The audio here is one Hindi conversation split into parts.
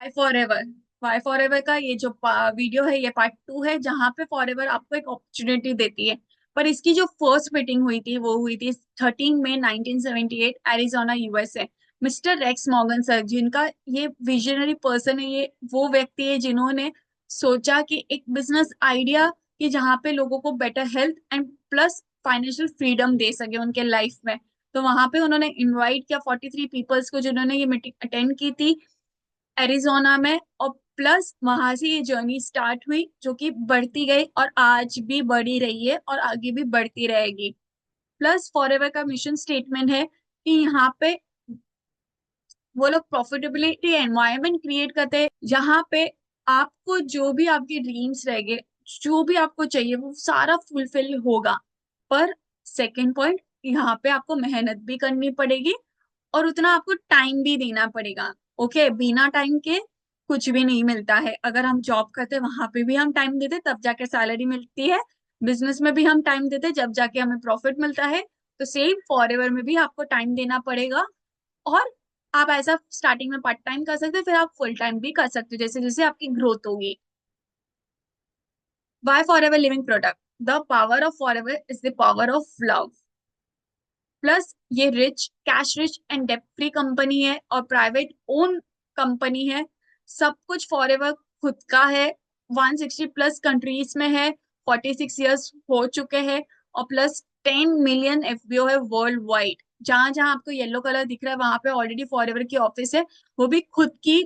Y Forever. Why Forever का ये जो वीडियो है ये पार्ट 2 है, जहाँ पे फॉर एवर आपको एक अपॉर्चुनिटी देती है। पर इसकी जो फर्स्ट मीटिंग हुई थी वो हुई थी 13 मई 1978, एरिजोना यूएसए। मिस्टर रेक्स मॉर्गन सर, जिनका ये विजनरी पर्सन है, ये वो व्यक्ति है जिन्होंने सोचा कि एक बिजनेस आइडिया कि जहाँ पे लोगों को better health and plus financial freedom दे सके उनके लाइफ में। तो वहां पे उन्होंने इनवाइट किया 43 पीपल्स को, जिन्होंने ये मीटिंग अटेंड की थी एरिजोना में। और प्लस वहां से ये जर्नी स्टार्ट हुई जो कि बढ़ती गई और आज भी बढ़ी रही है और आगे भी बढ़ती रहेगी। प्लस फॉरएवर का मिशन स्टेटमेंट है कि यहाँ पे वो लोग प्रॉफिटेबिलिटी एनवायरनमेंट क्रिएट करते हैं जहाँ पे आपको जो भी आपके ड्रीम्स रहेंगे, जो भी आपको चाहिए वो सारा फुलफिल होगा। पर सेकंड पॉइंट, यहाँ पे आपको मेहनत भी करनी पड़ेगी और उतना आपको टाइम भी देना पड़ेगा। ओके, बिना टाइम के कुछ भी नहीं मिलता है। अगर हम जॉब करते हैं वहां पे भी हम टाइम देते तब जाके सैलरी मिलती है, बिजनेस में भी हम टाइम देते जब जाके हमें प्रॉफिट मिलता है। तो सेम फॉरएवर में भी आपको टाइम देना पड़ेगा। और आप ऐसा स्टार्टिंग में पार्ट टाइम कर सकते हो, फिर आप फुल टाइम भी कर सकते हो जैसे जैसे आपकी ग्रोथ होगी। Bye forever living product. The power of forever is the power of love. Plus ये rich, cash rich and debt free company है और प्राइवेट ओन कंपनी है। सब कुछ फॉरएवर खुद का है। 160 प्लस कंट्रीज में है। 46 ईयर्स हो चुके हैं। और प्लस 10 मिलियन एफबीओ है वर्ल्ड वाइड। जहां जहां आपको येलो कलर दिख रहा है वहां पे ऑलरेडी फॉरएवर की ऑफिस है, वो भी खुद की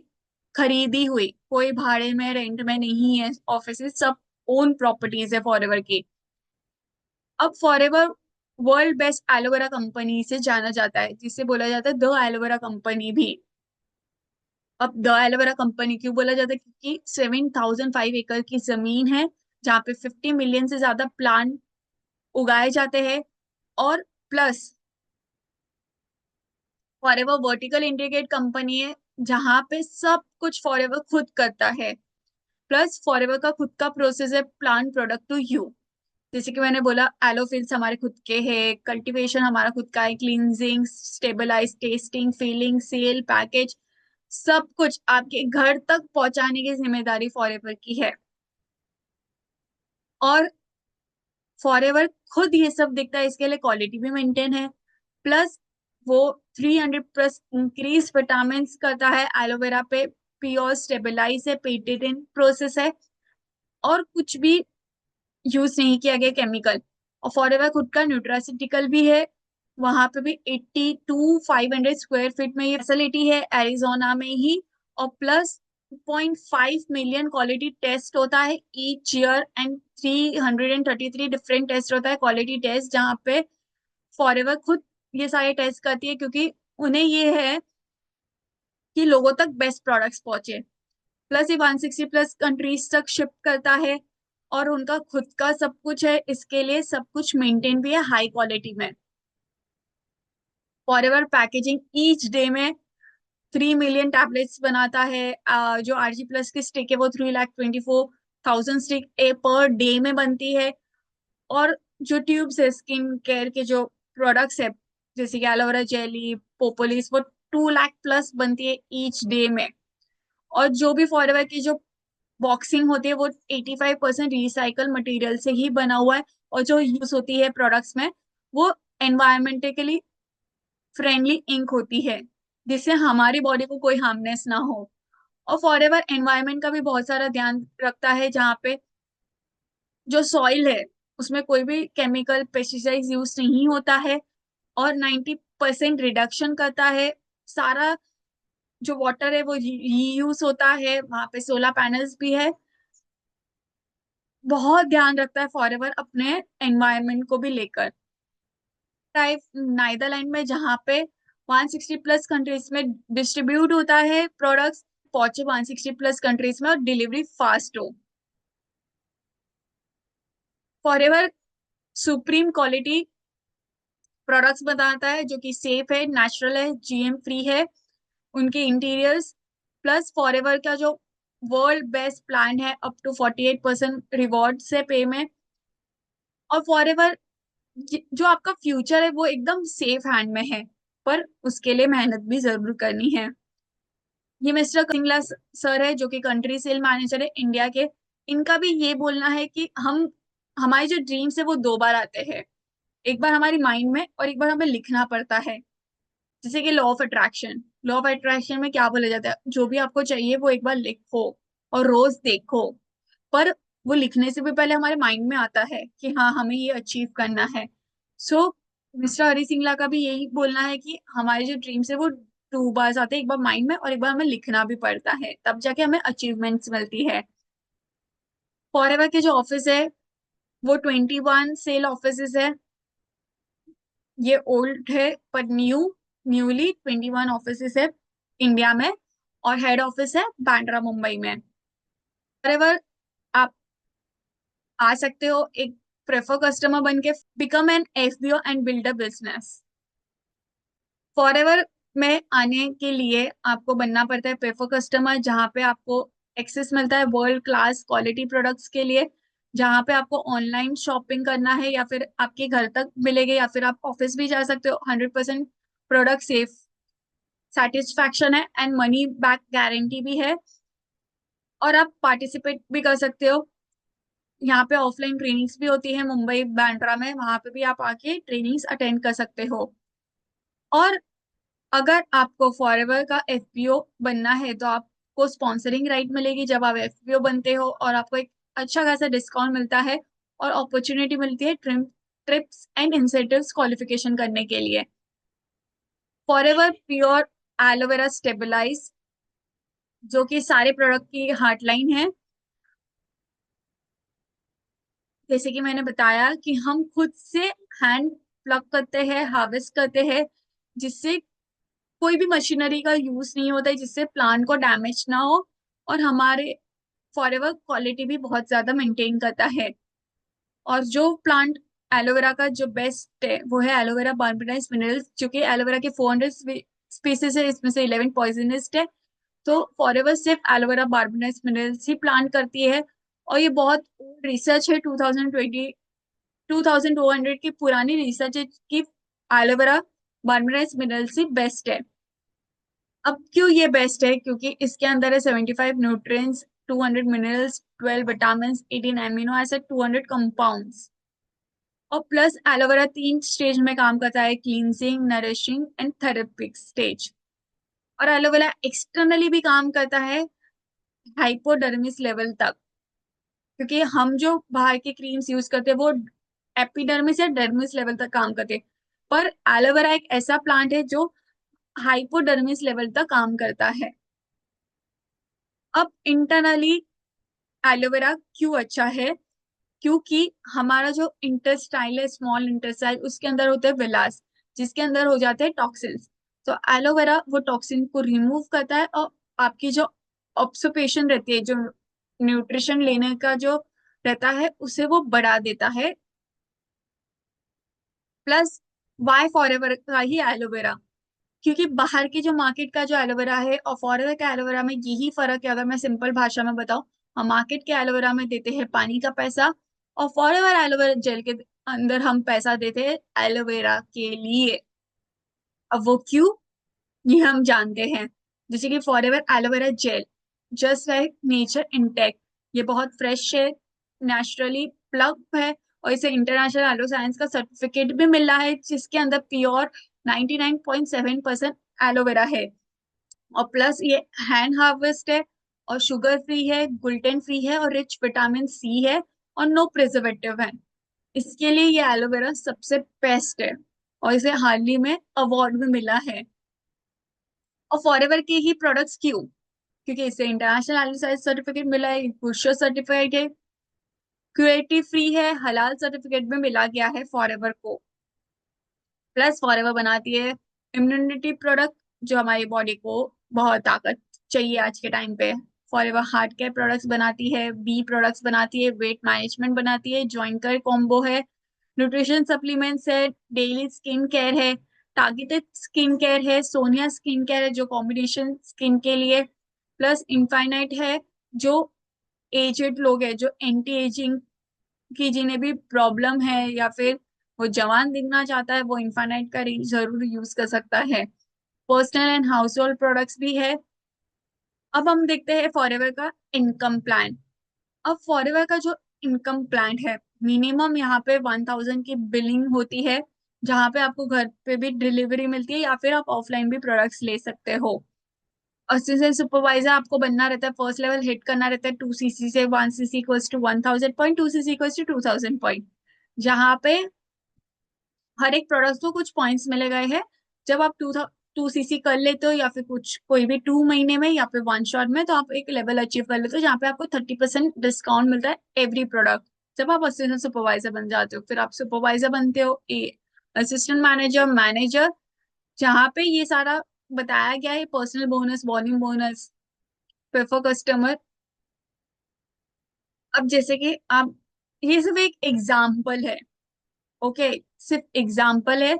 खरीदी हुई, कोई भाड़े में रेंट में नहीं है ऑफिस, सब ओन प्रॉपर्टीज है फॉरएवर की। अब forever world best aloe vera company से जाना जाता है, जिसे बोला जाता है द एलोवेरा कंपनी भी। अब द एलोवेरा कंपनी क्यों बोला जाता है? क्योंकि 7,005 एकड़ की जमीन है जहाँ पे 50 मिलियन से ज्यादा प्लांट उगाए जाते हैं। और plus forever vertical integrated company है जहाँ पे सब कुछ फॉरएवर खुद करता है। प्लस फॉरएवर का खुद का प्रोसेस है प्लांट प्रोडक्ट टू यू। जैसे कि मैंने बोला, एलोफिल्स हमारे खुद के हैं, कल्टीवेशन हमारा खुद का है, cleansing, stabilize, testing, filling, sale, package, सब कुछ आपके घर तक पहुंचाने की जिम्मेदारी फॉरएवर की है। और फॉरएवर खुद ये सब दिखता है, इसके लिए क्वालिटी भी मेंटेन है। प्लस वो 300 प्लस इंक्रीज विटामिन करता है एलोवेरा पे। प्योर स्टेबलाइज है, पेटेंट प्रोसेस है, और कुछ भी यूज नहीं किया गया केमिकल। और फॉरएवर खुद का न्यूट्रासिटिकल भी है। वहां पे भी 82,500 स्क्वायर फीट में ये फैसिलिटी है एरिजोना में ही। और प्लस 0.5 मिलियन क्वालिटी टेस्ट होता है each year and 333 different test होता है क्वालिटी टेस्ट, जहाँ पे फॉरएवर खुद ये सारे टेस्ट करती है क्योंकि उन्हें ये है कि लोगों तक बेस्ट प्रोडक्ट्स पहुंचे। प्लस ये 160 प्लस कंट्रीज तक शिप करता है और उनका खुद का सब कुछ है, इसके लिए सब कुछ मेंटेन भी है हाई क्वालिटी में। फॉरएवर पैकेजिंग ईच डे में 3 मिलियन टैबलेट्स बनाता है। जो आरजी प्लस की स्टिक है वो 3,24,000 स्टिक पर डे में बनती है। और जो ट्यूब्स है स्किन केयर के जो प्रोडक्ट्स है, जैसे कि एलोवेरा जेली, पोपोलिस, वो 2 लाख प्लस बनती है ईच डे में। और जो भी फॉरएवर की जो बॉक्सिंग होती है वो 85% रिसाइकल मटेरियल से ही बना हुआ है। और जो यूज होती है प्रोडक्ट्स में वो एनवायरमेंटली फ्रेंडली इंक होती है, जिससे हमारी बॉडी को कोई हार्मनेस ना हो। और फॉरएवर एनवायरमेंट का भी बहुत सारा ध्यान रखता है, जहाँ पे जो सॉइल है उसमें कोई भी केमिकल पेस्टिसाइड यूज नहीं होता है। और 90% रिडक्शन करता है। सारा जो वाटर है वो रीयूज होता है, वहां पे सोलर पैनल्स भी है। बहुत ध्यान रखता है फॉरएवर अपने एनवायरनमेंट को भी लेकर। टाइप नाइदरलैंड में जहाँ पे 160 प्लस कंट्रीज में डिस्ट्रीब्यूट होता है प्रोडक्ट्स, पहुंचे 160 प्लस कंट्रीज में और डिलीवरी फास्ट हो। फॉरएवर सुप्रीम क्वालिटी प्रोडक्ट्स बताता है जो कि सेफ है, नेचुरल है, जीएम फ्री है उनके इंटीरियर्स। प्लस फॉरएवर का जो वर्ल्ड बेस्ट प्लान है अप टू 48% रिवॉर्ड से पे में। और फॉरएवर जो आपका फ्यूचर है वो एकदम सेफ हैंड में है, पर उसके लिए मेहनत भी जरूर करनी है। ये मिस्टर सिंगला सर है जो कि कंट्री सेल मैनेजर है इंडिया के। इनका भी ये बोलना है कि हम हमारे जो ड्रीम्स है वो दो बार आते हैं, एक बार हमारी माइंड में और एक बार हमें लिखना पड़ता है। जैसे कि law of attraction, law of attraction में क्या बोला जाता है, जो भी आपको चाहिए वो एक बार लिखो और रोज देखो। पर वो लिखने से भी पहले हमारे माइंड में आता है कि हाँ हमें ये अचीव करना है। सो मिस्टर हरी सिंगला का भी यही बोलना है कि हमारे जो ड्रीम्स है वो टू बार आते हैं, एक बार माइंड में और एक बार हमें लिखना भी पड़ता है, तब जाके हमें अचीवमेंट्स मिलती है। फॉरएवर के जो ऑफिस है वो 21 सेल ऑफिस है। ये ओल्ड है पर न्यूली 21 ऑफिस है इंडिया में, और हेड ऑफिस है बांद्रा मुंबई में। फॉरएवर आप आ सकते हो एक प्रेफर कस्टमर बन के, become an FBO and build a business. Forever में आने के लिए आपको बनना पड़ता है प्रेफर कस्टमर, जहाँ पे आपको एक्सेस मिलता है वर्ल्ड क्लास क्वालिटी प्रोडक्ट्स के लिए, जहाँ पे आपको ऑनलाइन शॉपिंग करना है या फिर आपके घर तक मिलेंगे या फिर आप ऑफिस भी जा सकते हो। 100% प्रोडक्ट सेफ, सेटिस्फैक्शन है एंड मनी बैक गारंटी भी है। और आप पार्टिसिपेट भी कर सकते हो। यहाँ पे ऑफलाइन ट्रेनिंग्स भी होती है मुंबई बांद्रा में, वहां पे भी आप आके ट्रेनिंग्स अटेंड कर सकते हो। और अगर आपको फॉरएवर का एफपीओ बनना है तो आपको स्पॉन्सरिंग राइट मिलेगी जब आप एफपीओ बनते हो, और आपको एक अच्छा खासा डिस्काउंट मिलता है और अपॉर्चुनिटी मिलती है ट्रिप्स एंड इंसेंटिव्स क्वालिफिकेशन करने के लिए। फॉरएवर प्योर एलोवेरा स्टेबलाइज, जो कि सारे प्रोडक्ट की हार्टलाइन है। जैसे कि मैंने बताया कि हम खुद से हैंड प्लग करते हैं, हार्वेस्ट करते हैं, जिससे कोई भी मशीनरी का यूज नहीं होता है, जिससे प्लांट को डैमेज ना हो। और हमारे फॉरएवर क्वालिटी भी बहुत ज्यादा मेंटेन करता है। और जो प्लांट एलोवेरा का जो बेस्ट है वो है एलोवेरा बार्बेडाइज मिनरल्स, जो कि एलोवेरा के 400 स्पीसीज है, इसमें से 11 पॉइजनस है। तो फॉरएवर सिर्फ एलोवेरा बार्बेडाइज मिनरल्स ही प्लांट करती है। और ये बहुत रिसर्च है, 2200 की पुरानी रिसर्च है कि एलोवेरा बार्बेडाइज मिनरल्स ही बेस्ट है। अब क्यों ये बेस्ट है, क्योंकि इसके अंदर है 75 nutrients, 200 minerals, 12 vitamin, 18 amino acid, 200 compounds. और प्लस एलोवेरा 3 स्टेज में काम करता है, क्लींजिंग, नरिशिंग एंड थेरेपिक स्टेज। और एलोवेरा एक्सटर्नली भी काम करता है हाइपोडर्मिस लेवल तक, क्योंकि हम जो बाहर के क्रीम्स यूज करते हैं वो एपिडर्मिस या डर्मिस लेवल तक काम करते हैं, पर एलोवेरा एक ऐसा प्लांट है जो हाइपोडर्मिस लेवल तक काम करता है। अब इंटरनली एलोवेरा क्यों अच्छा है, क्योंकि हमारा जो इंटेस्टाइल है, स्मॉल इंटेस्टाइल, उसके अंदर होते हैं विलास, जिसके अंदर हो जाते हैं टॉक्सिन्स। तो एलोवेरा वो टॉक्सिन को रिमूव करता है और आपकी जो ऑब्सर्पेशन रहती है, जो न्यूट्रिशन लेने का जो रहता है, उसे वो बढ़ा देता है। प्लस वाई फॉरएवर का ही एलोवेरा, क्योंकि बाहर की जो मार्केट का जो एलोवेरा है और फॉरएवर का एलोवेरा में यही फर्क है, अगर मैं सिंपल भाषा में बताऊं। हम मार्केट के एलोवेरा में देते हैं पानी का पैसा, और फॉरएवर एलोवेरा जेल के अंदर हम पैसा देते हैं एलोवेरा के लिए। अब वो क्यों, ये हम जानते हैं। जैसे कि forever aloe vera gel, just like nature intact, ये बहुत फ्रेश है, नेचुरली प्लग है, और इसे इंटरनेशनल एलो साइंस का सर्टिफिकेट भी मिला है, जिसके अंदर प्योर 99.7% एलोवेरा है। और प्लस ये हैंड हार्वेस्ट है, और शुगर फ्री है, ग्लूटेन फ्री है, और रिच विटामिन सी है, और नो प्रिजर्वेटिव है। इसके लिए ये एलोवेरा सबसे बेस्ट है, और इसे हाल ही में अवार्ड भी मिला है। और फॉरएवर के ही प्रोडक्ट्स क्यों, क्योंकि इसे इंटरनेशनल एलओ सर्टिफिकेट मिला है, बुशर सर्टिफाइड है, क्यूएटी फ्री है, हलाल सर्टिफिकेट भी मिला गया है फॉरएवर को। प्लस फॉरएवर बनाती है इम्यूनिटी प्रोडक्ट, जो हमारी बॉडी को बहुत ताकत चाहिए आज के टाइम पे। फॉरएवर हार्ट केयर प्रोडक्ट्स बनाती है, बी प्रोडक्ट्स बनाती है, वेट मैनेजमेंट बनाती है, जॉइंट केयर कॉम्बो है, न्यूट्रिशन सप्लीमेंट्स है, डेली स्किन केयर है, टारगेटेड स्किन केयर है, सोनिया स्किन केयर है जो कॉम्बिनेशन स्किन के लिए, प्लस इनफाइनाइट है जो एजेड लोग है, जो एंटी एजिंग की जिन्हें भी प्रॉब्लम है या फिर वो जवान दिखना चाहता है, वो इन्फानाइट का जरूर यूज कर सकता है। Personal and house hold products भी है, अब हम देखते हैं फॉरएवर का इनकम प्लान। अब फॉरएवर का जो इनकम प्लान है, मिनिमम यहाँ पे 1000 की बिलिंग होती है, जहाँ पे आपको घर पे भी डिलीवरी मिलती है या फिर आप ऑफलाइन भी प्रोडक्ट्स ले सकते हो। असिस्टेंट सुपरवाइजर आपको बनना रहता है, फर्स्ट लेवल हिट करना रहता है 2 सीसी से। 1 CC equals to 1000 point, 2 CC equals to 2000 point, जहाँ पे हर एक प्रोडक्ट को कुछ पॉइंट्स मिले गए हैं। जब आप 2 सीसी कर लेते हो या फिर कुछ कोई भी 2 महीने में या फिर 1 शॉट में, तो आप एक लेवल अचीव कर लेते हो जहाँ पे आपको 30% डिस्काउंट मिलता है एवरी प्रोडक्ट। जब आप असिस्टेंट सुपरवाइजर बन जाते हो, फिर आप सुपरवाइजर बनते हो, असिस्टेंट मैनेजर, मैनेजर, जहाँ पे ये सारा बताया गया है, personal bonus, volume bonus, prefer customer. अब जैसे कि आप, ये सिर्फ एक एग्जाम्पल है, ओके, सिर्फ एग्जाम्पल है।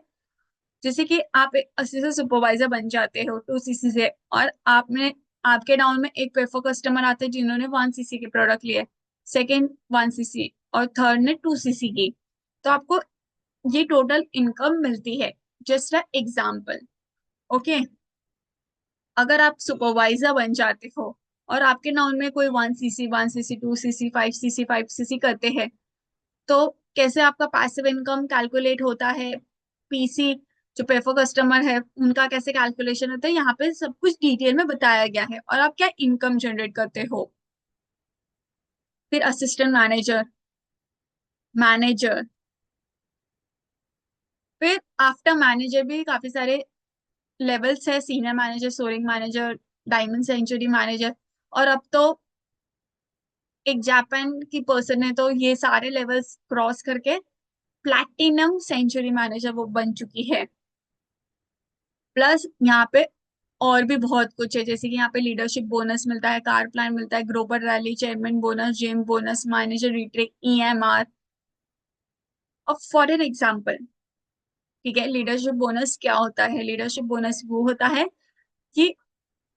जैसे कि आप एक असिस्टेंट सुपरवाइजर बन जाते हो 2 सीसी से, और आपने, आपके डाउन में एक पेफो कस्टमर आते हैं जिन्होंने 1 सीसी के प्रोडक्ट लिए, सेकेंड 1 सीसी और थर्ड ने 2 सीसी की, तो आपको ये टोटल इनकम मिलती है। Just a example, okay. अगर आप सुपरवाइजर बन जाते हो और आपके डाउन में कोई 1 CC, 1 CC, 2 CC, 5 CC, 5 CC करते हैं, तो कैसे आपका पैसिव इनकम कैलकुलेट होता है, पीसी जो पेफर कस्टमर है उनका कैसे कैलकुलेशन होता है, यहाँ पे सब कुछ डिटेल में बताया गया है, और आप क्या इनकम जनरेट करते हो। फिर असिस्टेंट मैनेजर, मैनेजर, फिर आफ्टर मैनेजर भी काफी सारे लेवल्स है, senior manager, soaring manager, diamond century manager, और अब तो एक जापान की पर्सन है तो ये सारे लेवल्स क्रॉस करके प्लैटिनम सेंचुरी मैनेजर वो बन चुकी है। प्लस यहाँ पे और भी बहुत कुछ है, जैसे कि यहाँ पे लीडरशिप बोनस मिलता है, कार प्लान मिलता है, global rally, chairman bonus, gem bonus, manager retreat, EMR. और फॉर एन एग्जाम्पल, ठीक है, लीडरशिप बोनस क्या होता है? लीडरशिप बोनस वो होता है कि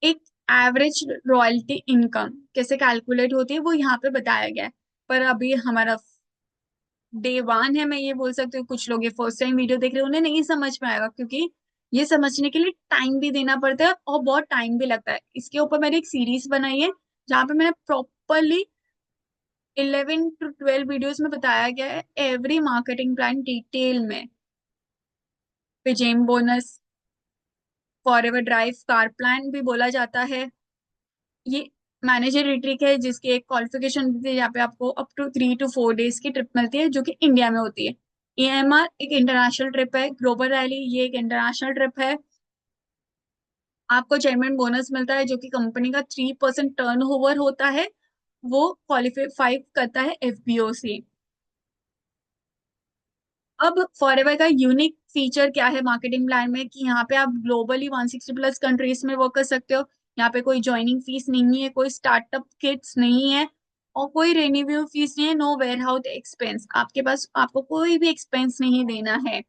एक एवरेज रॉयल्टी इनकम कैसे कैलकुलेट होती है वो यहाँ पे बताया गया है। पर अभी हमारा डे वन है, मैं ये बोल सकती हूँ, कुछ लोग ये फर्स्ट टाइम वीडियो देख रहे हैं, उन्हें नहीं समझ में आएगा, क्योंकि ये समझने के लिए टाइम भी देना पड़ता है और बहुत टाइम भी लगता है। इसके ऊपर मैंने एक सीरीज बनाई है जहाँ पे मैंने प्रॉपरली 11 to 12 वीडियोस में बताया गया है एवरी मार्केटिंग प्लान डिटेल में। Gem bonus, forever drive, car plan भी बोला जाता है। ये मैनेजर ट्रिक है जिसकी एक क्वालिफिकेशन होती है, यहाँ पे आपको अप टू 3 to 4 डेज की ट्रिप मिलती है जो कि इंडिया में होती है। ईएमआर एक इंटरनेशनल ट्रिप है, ग्लोबल रैली ये एक इंटरनेशनल ट्रिप है। आपको चेयरमैन बोनस मिलता है जो कि कंपनी का 3% टर्न ओवर होता है, वो क्वालिफाई करता है एफबीओ से। अब फॉरएवर का यूनिक फीचर क्या है मार्केटिंग प्लान में, कि यहाँ पे आप ग्लोबली 160+ कंट्रीज में वर्क कर सकते हो। यहाँ पे कोई ज्वाइनिंग फीस नहीं है, कोई स्टार्टअप किट्स नहीं है, और कोई रेन्यू फीस नहीं है, नो वेयर हाउस एक्सपेंस, आपके पास आपको कोई भी एक्सपेंस नहीं देना है।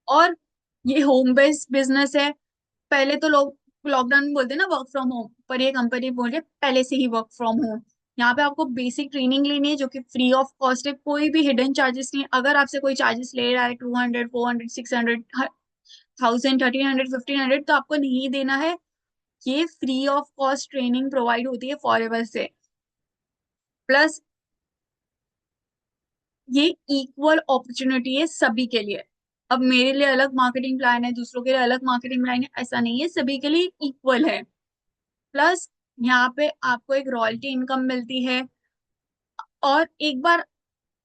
और ये होम बेस्ड बिजनेस है। पहले तो लोग लॉकडाउन में बोलते हैं ना वर्क फ्रॉम होम, पर ये कंपनी बोल रही है पहले से ही वर्क फ्रॉम होम। यहाँ पे आपको बेसिक ट्रेनिंग लेनी है जो कि फ्री ऑफ कॉस्ट है, कोई भी हिडन चार्जेस नहीं है। अगर आपसे कोई चार्जेस ले रहा है 200, 400, 600, 1000, 1300, 1500, तो आपको नहीं देना है। ये free of cost training provide होती है फॉरएवर से। प्लस ये इक्वल अपॉर्चुनिटी है सभी के लिए। अब मेरे लिए अलग मार्केटिंग प्लान है, दूसरों के लिए अलग मार्केटिंग प्लान है, ऐसा नहीं है, सभी के लिए इक्वल है। प्लस यहाँ पे आपको एक रॉयल्टी इनकम मिलती है, और एक बार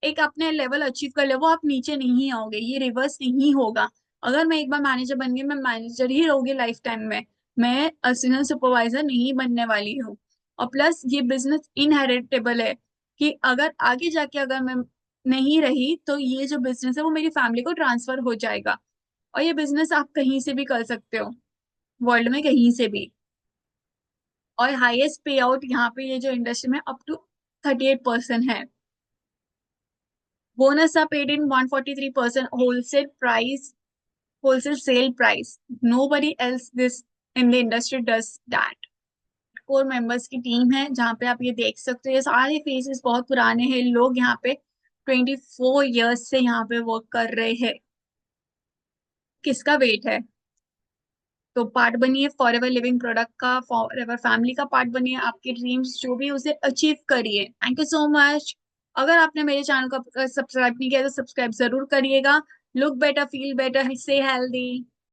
एक अपने लेवल अचीव कर ले, वो आप नीचे नहीं आओगे, ये रिवर्स नहीं होगा। अगर मैं एक बार मैनेजर बन गई, मैं मैनेजर ही रहूंगी लाइफ टाइम में, मैं असिस्टेंट सुपरवाइजर नहीं बनने वाली हूँ। और प्लस ये बिजनेस इनहेरिटेबल है, कि अगर आगे जाके अगर मैं नहीं रही तो ये जो बिजनेस है वो मेरी फैमिली को ट्रांसफर हो जाएगा। और ये बिजनेस आप कहीं से भी कर सकते हो, वर्ल्ड में कहीं से भी। और हाईएस्ट पे आउट यहाँ पे ये जो इंडस्ट्री में अप टू 38% है। Bonus are paid in 143% wholesale price, wholesale sale price. Nobody else this in the industry does that. Core members की टीम है जहाँ पे आप ये देख सकते हो, ये सारे फेसेस बहुत पुराने हैं, लोग यहाँ पे 24 years से यहाँ पे वर्क कर रहे हैं। किसका वेट है? तो पार्ट बनिए फॉर एवर लिविंग प्रोडक्ट का, फॉर एवर फैमिली का पार्ट बनिए, आपके ड्रीम्स जो भी उसे अचीव करिए। Thank you so much. अगर आपने मेरे चैनल को सब्सक्राइब नहीं किया तो सब्सक्राइब जरूर करिएगा। Look better, feel better, stay healthy.